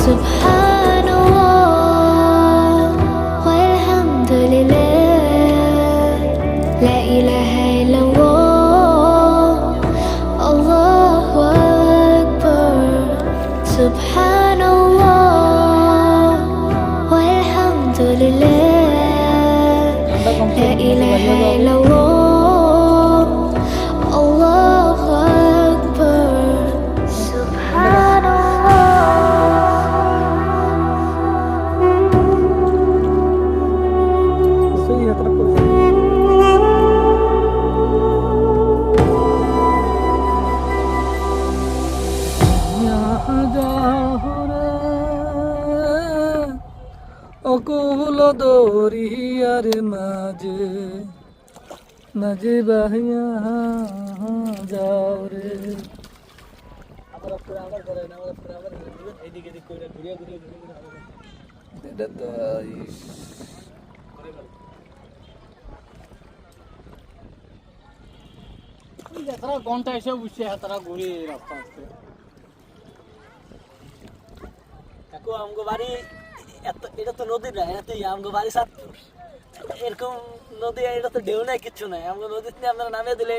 Subhanallah walhamdulillah, la ilaha illallah, Allahu Akbar. Subhanallah walhamdulillah, la ilaha illallah, Allahu Akbar. सही है तरफ को यहाँ जाओ रे অকুল দরিয়ার মাঝে মাঝে বাহিয়া যাও রে এটা তো তারা ঘন্টা এসে বসে তারা ঘুরে রাস্তা আসছে কাকু আমগো বাড়ি এত এটা তো নদী না এটা তো আমগো বাড়ি সাত এরকম নদী এটা তো ঢেউ নাই কিচ্ছু নাই আমগো নদীতে আপনারা নামিয়ে দিলে